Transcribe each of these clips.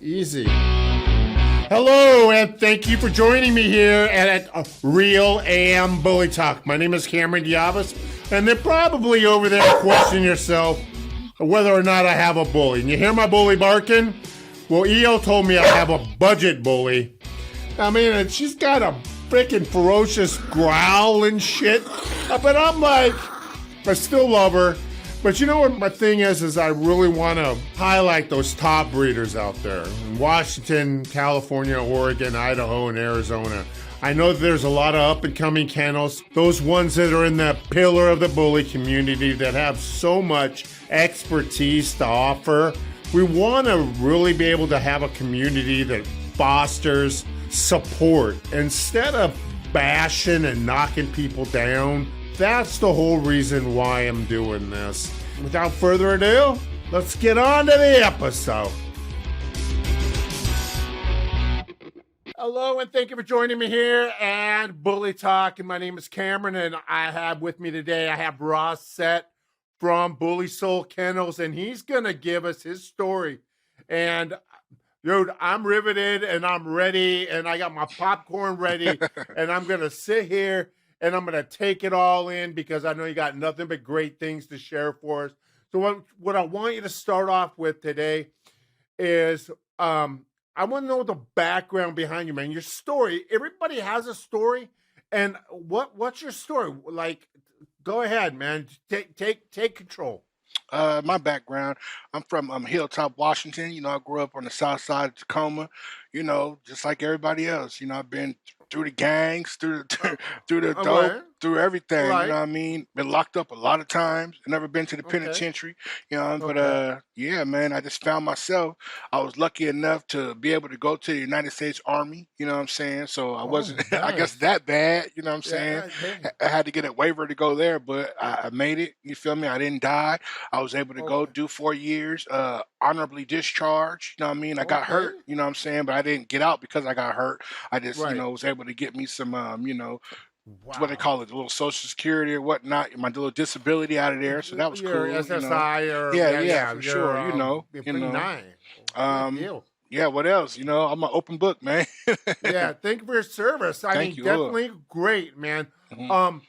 Easy. Hello, and thank you for joining me here at Real AM Bully Talk. My name is Cameron Diabas, and they're probably over there questioning yourself whether or not I have a bully. And you hear my bully barking? Well, EO told me I have a budget bully. I mean, she's got a freaking ferocious growl and shit. But I'm like, I still love her. But you know what my thing is I really want to highlight those top breeders out there in Washington, California, Oregon, Idaho, and Arizona. I know that there's a lot of up-and-coming kennels, those ones that are in the pillar of the bully community that have so much expertise to offer. We want to really be able to have a community that fosters support instead of bashing and knocking people down. That's the whole reason why I'm doing this. Without further ado, let's get on to the episode. Hello, and thank you for joining me here at Bully Talk. And my name is Cameron, and I have with me today, I have Ross Setr from Bully Soul Kennels, and he's going to give us his story. And dude, I'm riveted, and I'm ready, and I got my popcorn ready, and I'm going to sit here and I'm going to take it all in because I know you got nothing but great things to share for us. So what I want you to start off with today is I want to know the background behind you, man. Your story. Everybody has a story. And what's your story? Like, go ahead, man. Take control. My background, I'm from Hilltop, Washington. You know, I grew up on the south side of Tacoma, you know, just like everybody else. You know, I've been through the gangs, through the dope, Right. through everything. You Right. know what I mean? Been locked up a lot of times. Never been to the Okay. penitentiary. You know, but Okay. yeah, man, I just found myself. I was lucky enough to be able to go to the United States Army. You know what I'm saying? So I Oh, wasn't, I guess, nice. that bad. You know what I'm saying? Yeah. Hey. I had to get a waiver to go there, but I made it. You feel me? I didn't die. I was able to go Okay. do 4 years, honorably discharged. You know what I mean? I got hurt. Okay. You know what I'm saying? But I didn't get out because I got hurt. I just, you Right. know, was able to get me some, you know, what they Wow. call it, a little Social Security or whatnot, my little disability out of there. So that was Your cool. You know, SSI or yeah, for your sure. pretty nice. Good Um, deal. yeah. What else? You know, I'm an open book, man. Yeah, thank you for your service. I Thank mean, you. definitely great, man. Mhm. Um,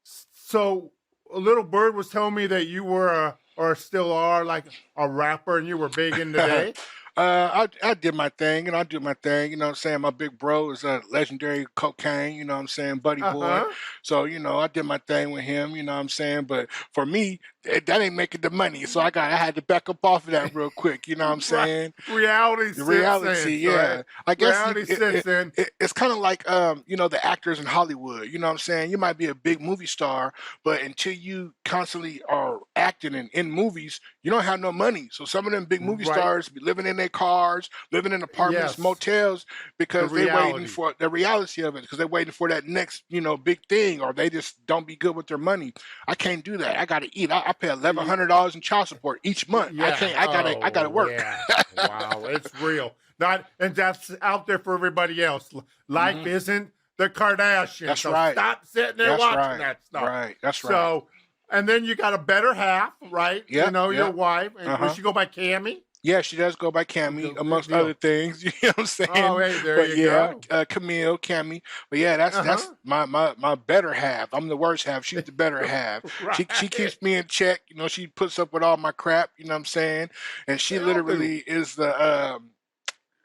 so a little bird was telling me that you were or still are like a rapper, and you were big in the day. I did my thing, and I do my thing. You know what I'm saying? My big bro is a legendary cocaine. You know what I'm saying? Buddy boy. Uh-huh. So you know, I did my thing with him. You know what I'm saying? But for me, that ain't making the money. So I had to back up off of that real quick. You know what I'm Right. saying? Reality The sits reality, in, yeah. right? I guess Reality sits in. it's kind of like you know, the actors in Hollywood. You know what I'm saying? You might be a big movie star, but until you constantly are acting in movies, you don't have no money. So some of them big movie Right. stars be living in their cars, living in apartments, Yes. motels, The because they waiting reality. for the reality of it, because they're waiting for that next, you know, big thing, or they just don't be good with their money. I can't do that. I gotta eat. I pay $1,100 in child support each month. I Yeah. can't. I gotta work. Yeah. Wow. It's real. And that's out there for everybody else. Life hmm isn't the Kardashians. That's So right. stop sitting there That's watching right. that stuff. Right. That's right. So, and then you got a better half, right? You Yep. know, your Yep. wife. And Uh does huh. she go by Cammy? Yeah, she does go by Cammy, Good amongst other deal. things. You know what I'm Oh, saying? hey, there But you yeah, go. Camille, Cammy. But yeah, that's Uh-huh. my better half. I'm the worst half. She's the better half. She Right. keeps me in check. You know, she puts up with all my crap. You know what I'm saying? And she They all do. literally is the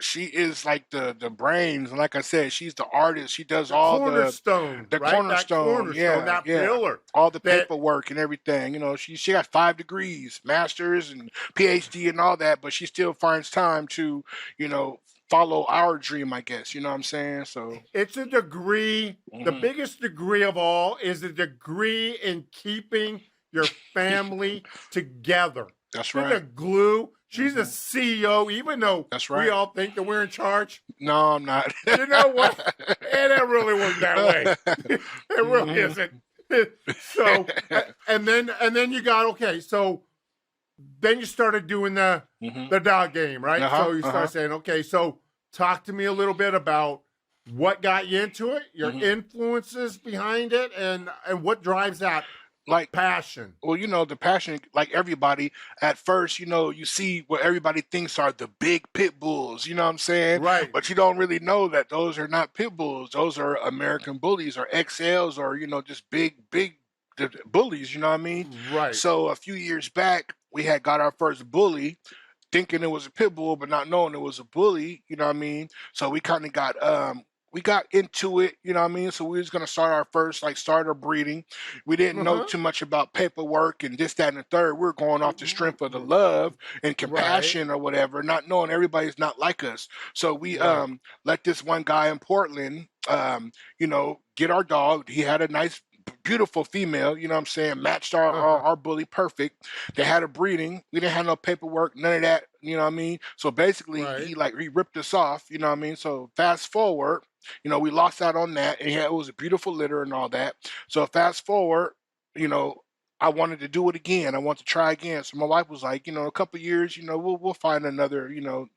she is like the brains, and like I said, she's the artist. She does The all cornerstone, the right? That cornerstone. cornerstone, Yeah, that yeah. pillar. All the That paperwork and everything. You know, she got 5 degrees, masters and PhD and all that, but she still finds time to, you know, follow our dream, I guess. You know what I'm saying? So it's a degree. The mhm. biggest degree of all is the degree in keeping your family together. That's She's the right. glue. She's the hmm CEO, even though That's we right. all think that we're in charge. No, I'm not. You know what? It don't really work that way. It really hmm isn't. So, and then you got okay. So then you started doing hmm the dog game, right? Uh-huh. So you Uh-huh. start saying, okay, so talk to me a little bit about what got you into it, your hmm influences behind it, and what drives that like Passion. well, the passion, like everybody, at first, you see what everybody thinks are the big pit bulls, you know what I'm saying? Right. But you don't really know that those are not pit bulls. Those are American bullies or XLs or, just big bullies, you know what I mean? Right. So a few years back, we had got our first bully, thinking it was a pit bull, but not knowing it was a bully, you know what I mean? So we got into it, you know what I mean? So we was gonna start our first like starter breeding. We didn't know Uh-huh. too much about paperwork and this, that, and the third. We were going off the strength of the love and Right. compassion or whatever, not knowing everybody's not like us. So we Right. let this one guy in Portland get our dog. He had a nice beautiful female, you know what I'm saying, matched Uh-huh. our bully perfect. They had a breeding. We didn't have no paperwork, none of that, you know what I mean? So basically Right. he ripped us off, you know what I mean? So fast forward, we lost out on that, and yeah, it was a beautiful litter and all that. So fast forward, you know, I wanted to do it again. I want to try again. So my wife was like, a couple years, we'll find another,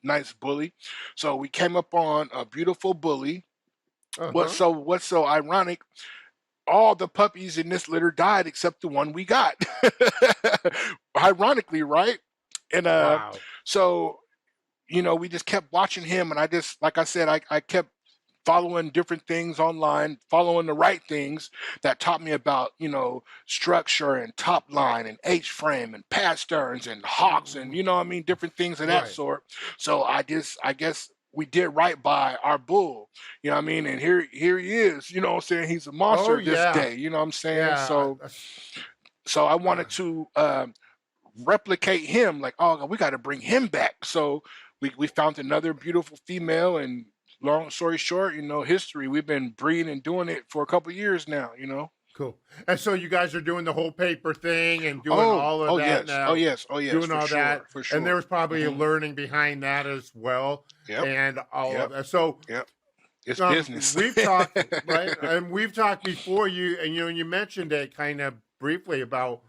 nice bully. So we came up on a beautiful bully. Uh-huh. What's so ironic? All the puppies in this litter died except the one we got. Ironically, right? And Wow. so we just kept watching him, and I just, like I said, I kept following different things online, following the right things that taught me about, structure and top line and H frame and pasterns and hawks and, what I mean, different things of that Right. sort. So I guess we did right by our bull, you know what I mean? And here he is, you know what I'm saying? He's a Oh monster this yeah. day, you know what I'm saying? Yeah. So I wanted to replicate him. Like, oh, we got to bring him back. So we found another beautiful female, and long story short, history. We've been breeding and doing it for a couple of years now. Cool. And so you guys are doing the whole paper thing and doing Oh, all of oh that yes, oh now, yes, oh yes, doing for all sure, that. for And there sure. was probably a Hmm. learning behind that as well, Yep, and all of yep, that. So yep. It's business. we've talked, right? And we've talked before you, and you mentioned it kind of briefly about,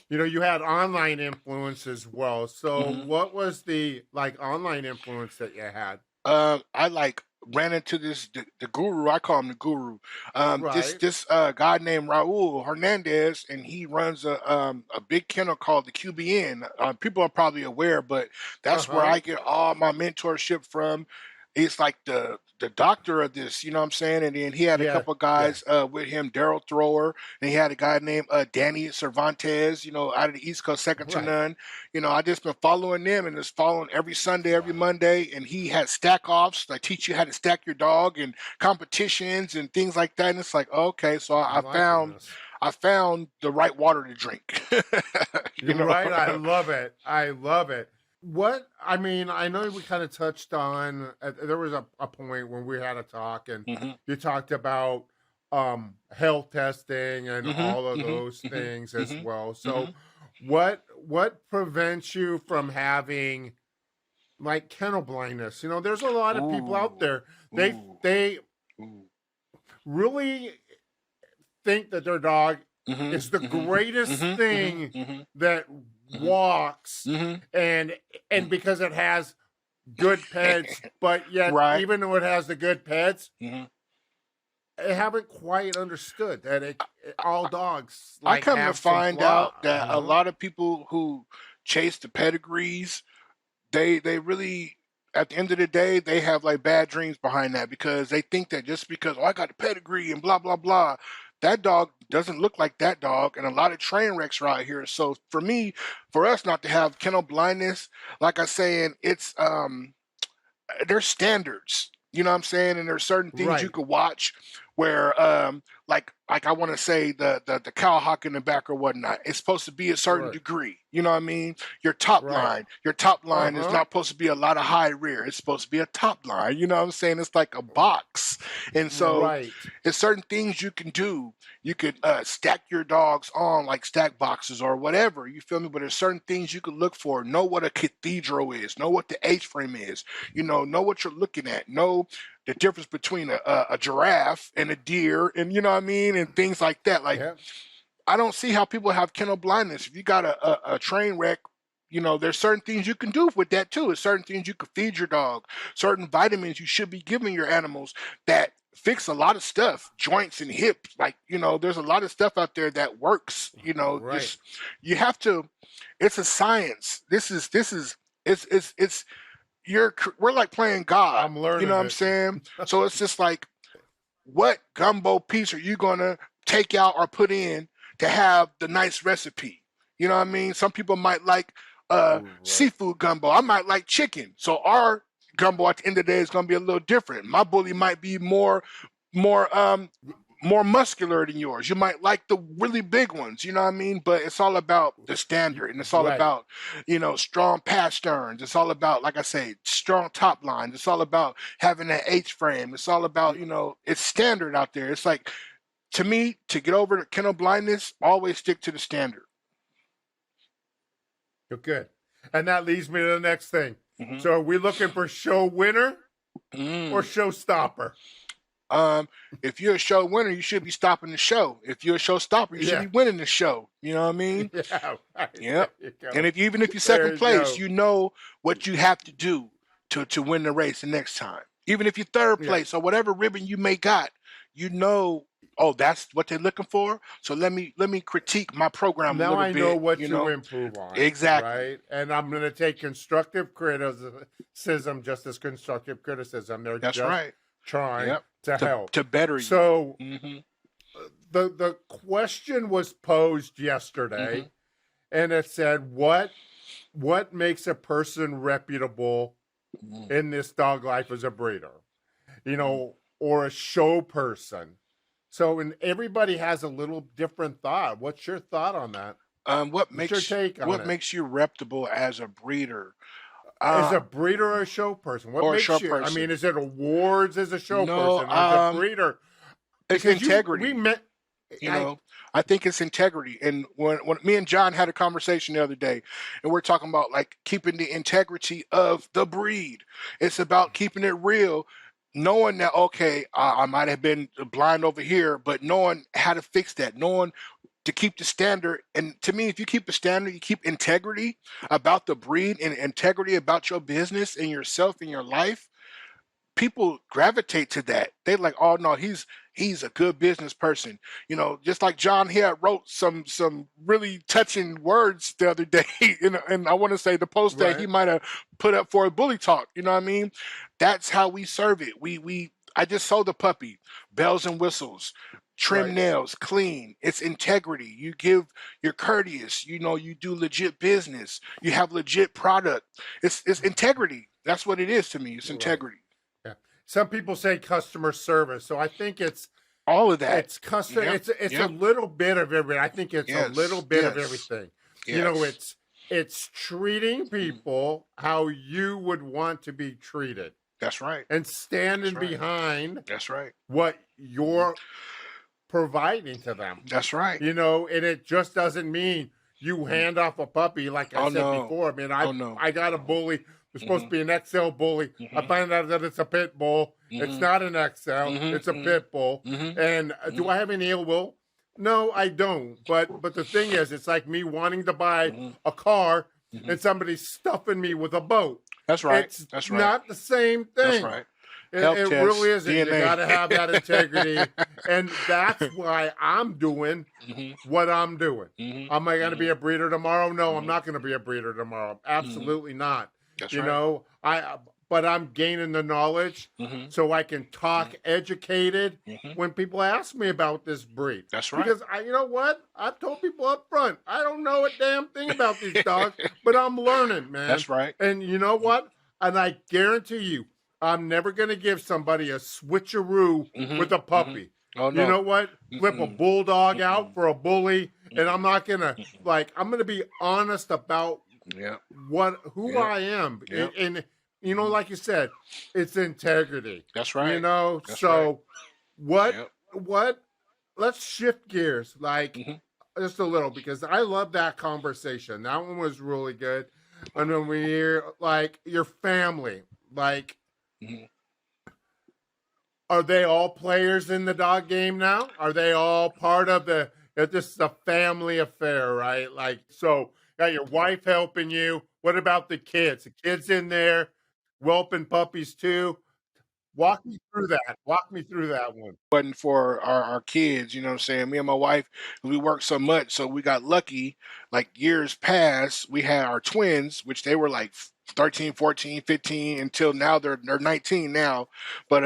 you had online influence as well. So Hmm. what was the like online influence that you had? I like ran into the guru. I call him the guru. This Right. this guy named Raul Hernandez, and he runs a big kennel called the QBN. People are probably aware, but that's where Uh-huh. I get all my mentorship from. He's like the doctor of this, you know what I'm saying? And then he had a Yeah. couple Yeah. guys with him, Daryl Thrower, and he had a guy named Danny Cervantes, out of the East Coast, second to Right. none. I just been following them and just following every Sunday, every Wow. Monday. And he had stack offs that teach you how to stack your dog and competitions and things like that. And it's like, okay, so I'm liking this. I found the right water to drink. you You're know. right. I love it. I love it. What I mean, I know we kind of touched on. There was a point when we had a talk, and Hmm. you talked about health testing and Hmm. all of Hmm. those Hmm. things as Hmm. well. So, Hmm. what prevents you from having like kennel blindness? There's a lot of people out Ooh. there. They Ooh. they Ooh. really think that their dog Mhm, is the mhm, greatest mhm, mhm, thing mhm, that mhm, walks, mhm. and because it has good pets, but yet Right. even though it has the good pets, Mhm. I haven't quite understood that all dogs I like come to have some find out flaw, that a lot of people who chase the pedigrees, they really, at the end of the day, they have like bad dreams behind that, because they think that just because, oh, I got a pedigree and blah blah blah, that dog doesn't look like that dog, and a lot of train wrecks are out here. So for us not to have kennel blindness, like I saying, it's there's standards. You know what I'm saying? And there's certain things you right, could watch where like I want to say the cow hawk in the back or whatnot. It's supposed to be a certain right, degree. You know what I mean? right, Your top uh line is huh, not supposed to be a lot of high rear. It's supposed to be a top line. You know what I'm saying? It's like a box. And so right, there's certain things you can do. You could stack your dogs on like stack boxes or whatever. You feel me? But there's certain things you could look for. Know what a cathedral is. Know what the H frame is. Know what you're looking at. Know the difference between a giraffe and a deer, and you know what I mean, and things like that. Like, yeah, I don't see how people have kennel blindness. If you got a train wreck, there's certain things you can do with that too. There's certain things you can feed your dog, certain vitamins you should be giving your animals that fix a lot of stuff, joints and hips. Like, there's a lot of stuff out there that works. Right. Just you have to. It's a science. It's we're like playing God. I'm learning You know what I'm it. saying? So it's just like, what gumbo piece are you gonna take out or put in to have the nice recipe? You know what I mean? Some people might like Right. seafood gumbo. I might like chicken. So our gumbo at the end of the day is gonna be a little different. My bully might be more more muscular than yours. You might like the really big ones, you know what I mean? But it's all about the standard, and it's all Right. about, strong pasterns. It's all about, like I say, strong top lines. It's all about having that H frame. It's all about, it's standard out there. It's like, to me, to get over the kennel blindness, always stick to the standard. Good. And that leads me to the next thing. Mhm. So are we looking for show winner or showstopper? If you're a show winner, you should be stopping the show. If you're a showstopper, you should be winning the show. You know what I mean? Yeah. Right. Yep. There you go. And even if you're There second you place, go. you know what you have to do to win the race the next time. Even if you're third Yeah. place or whatever ribbon you may got, oh, that's what they're looking for. So let me critique my program a Now little I bit. know what to improve on. Exactly. Right. And I'm going to take constructive criticism just as constructive criticism. They're That's just right. trying to help. To better you. So Mhm. the question was posed yesterday, Mhm. and it said, what makes a person reputable Mhm. in this dog life as a breeder? Or a show person. So, and everybody has a little different thought. What's your thought on that? What What's your take on it? makes you reputable as a breeder? As a breeder or a show person? What Or a makes show you? I person. mean, is it awards as a show No, person or as a breeder? it's Because integrity. we met. I think it's integrity. And when me and John had a conversation the other day, and we're talking about like keeping the integrity of the breed. It's about keeping it real, knowing that, okay, I might have been blind over here, but knowing how to fix that, knowing to keep the standard. And to me, if you keep the standard, you keep integrity about the breed and integrity about your business and yourself and your life, people gravitate to that. They're like, oh no, he's a good business person. Just like John here wrote some really touching words the other day, and I want to say the post that he might have put up for a bully talk. You know what I mean? That's how we serve it. I just sold a puppy, bells and whistles, trim nails, clean. It's integrity. You're courteous. You do legit business. You have legit product. It's integrity. That's what it is to me. It's integrity. Yeah. Some people say customer service, so I think it's all of that. It's customer. Yep. It's a little bit of everything. I think it's a little bit of everything. Yes. It's treating people how you would want to be treated. That's right. And standing behind. That's right. What you're providing to them. That's right. And it just doesn't mean you hand off a puppy like I said before. I mean, I got a bully. It's supposed to be an XL bully. I find out that it's a pit bull. It's not an XL. It's a pit bull. And do I have any ill will? No, I don't. But the thing is, it's like me wanting to buy a car and somebody stuffing me with a boat. That's right. It's not the same thing. That's right. It really isn't. DNA. You got to have that integrity. And that's why I'm doing what I'm doing. Am I going to be a breeder tomorrow? No, I'm not going to be a breeder tomorrow. Absolutely not. That's right. But I'm gaining the knowledge so I can talk educated when people ask me about this breed. That's right. Because you know what? I've told people up front, I don't know a damn thing about these dogs, but I'm learning, man. That's right. And you know what? And I guarantee you, I'm never going to give somebody a switcheroo with a puppy. Oh, no. You know what? Flip a bulldog out for a bully, and I'm not going to, I'm going to be honest about who I am. And like you said, it's integrity. That's right. What let's shift gears just a little, because I love that conversation. That one was really good. And when we hear your family, are they all players in the dog game now? Are they all part of this is a family affair, right? So got your wife helping you. What about the kids? The kids in there whelping puppies too? Walk me through that. Walk me through that one. Wasn't for our kids, you know what I'm saying? Me and my wife, we worked so much, so we got lucky. Like years past, we had our twins, which they were like 13, 14, 15, until now they're 19 now. But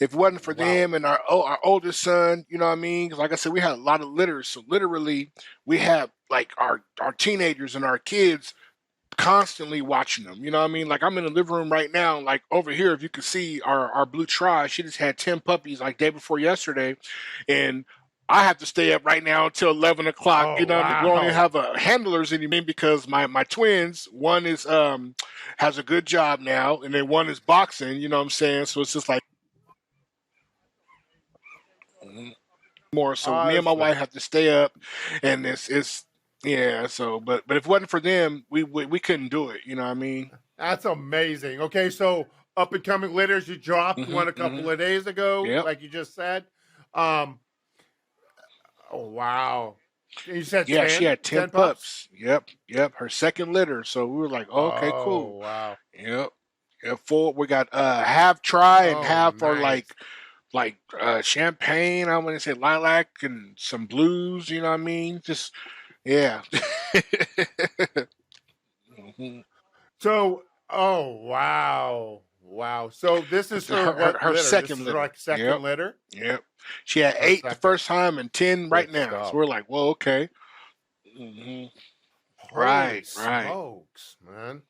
if it wasn't for Wow. them and our oldest son, you know what I mean? 'Cause like I said, we had a lot of litters, so literally we have like our teenagers and our kids constantly watching them. You know what I mean? Like I'm in the living room right now, like over here, if you can see our blue tri, she just had 10 puppies like day before yesterday. And I have to stay up right now until 11 o'clock. You Oh, know, we don't even wow. have handlers anymore because my twins, one is has a good job now, and then one is boxing. You know what I'm saying? So it's just like more. So me and my Awesome. wife have to stay up, and it's yeah. So but if it wasn't for them, we couldn't do it. You know what I mean? That's amazing. Okay, so up and coming litters, you dropped one a couple of days ago, Yep. like you just said. Um, oh wow. You said Yeah, she 10? had 10 10 pups? pups. Yep. Her second litter. So we were like, oh, okay, cool. Oh wow. Yep. Yep, full. We got half try and Oh half are nice. like champagne. I want to say lilac and some blues. You know what I mean? Just yeah. Mhm. So oh wow. Wow. So this is That's her what her litter? This second is her litter. like second Yep. litter? Yep. She had Her 8 the second. first time and 10 right Good now. So stuff. we're like, well, okay. hmm Holy Right. Right. smokes, man.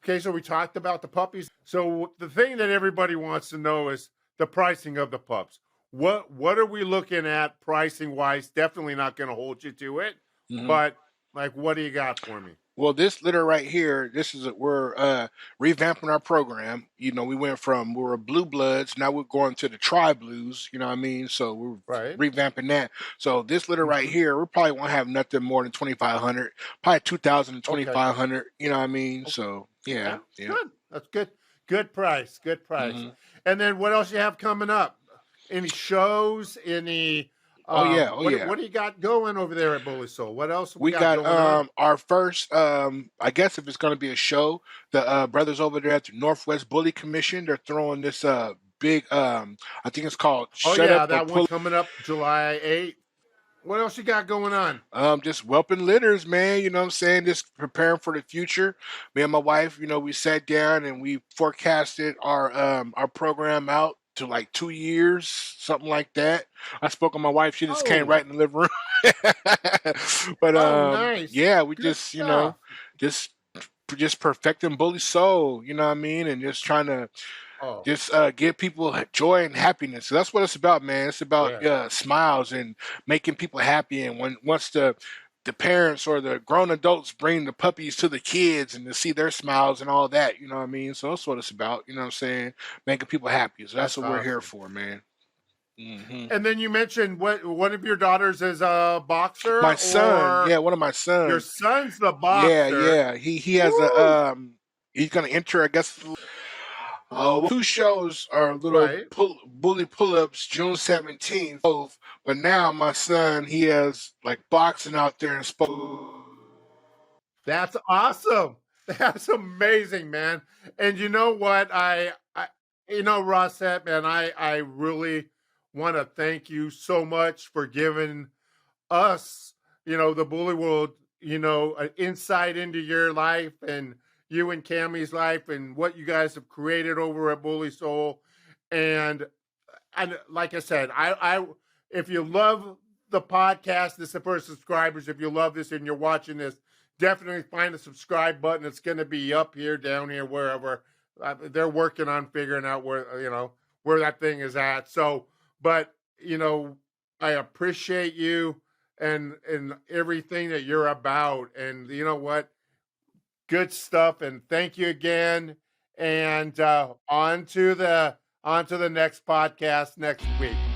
Okay, so we talked about the puppies. So the thing that everybody wants to know is the pricing of the pups. What are we looking at pricing wise? Definitely not going to hold you to it, hmm but like, what do you got for me? Well, this litter right here, this is we're revamping our program. You know, we were blue bloods, now we're going to the tri blues. You know what I mean? So we're Right. revamping that. So this litter right Hmm. here, we probably won't have nothing more than 2,500, probably 2,000 to Okay. 2,500. You know what I mean? O- So Okay. yeah, yeah. Good. That's good. Good price. Good price. hmm And then what else you have coming up? Any shows? Any? Oh yeah, oh What yeah. What do you got going over there at Bully Soul? What else we We got got going on? our first I guess if it's gonna be a show, the brothers over there at the Northwest Bully Commission, they're throwing this big I think it's called Oh Shut Up yeah, or that one Pull. coming up July 8th. What else you got going on? Just whelping litters, man. You know what I'm saying? Just preparing for the future. Me and my wife, you know, we sat down and we forecasted our program out to like 2 years, something like that. I spoke with my wife, she just came Oh, right in the living room. But oh, nice. yeah, we Good just, you know, stuff. just just perfecting bully soul, you know what I mean? And just trying to Oh, just give people joy and happiness. So that's what it's about, man. It's about yeah, smiles and making people happy. And once the parents or the grown adults bring the puppies to the kids and to see their smiles and all that, you know what I mean? So that's what it's about. You know what I'm saying? Making people happy. So that's that's what we're here awesome. for, man. hmm And then you mentioned what one of your daughters is a boxer, My son, or yeah, one of my your sons, son's the yeah, boxer. yeah. He has a Woo! he's gonna enter, I guess, two shows are little Right. bully pull-ups June 17th, both. But now my son, he has like boxing out there and That's awesome. That's amazing, man. And you know what? Rossette, man, I really want to thank you so much for giving us, the bully world, an insight into your life and you and Cammie's life and what you guys have created over at Bully Soul. And like I said, if you love the podcast, this is for subscribers. If you love this and you're watching this, definitely find the subscribe button. It's going to be up here, down here, wherever. They're working on figuring out where that thing is at. So, but I appreciate you and everything that you're about. And you know what? Good stuff. And thank you again. And on to the next podcast next week.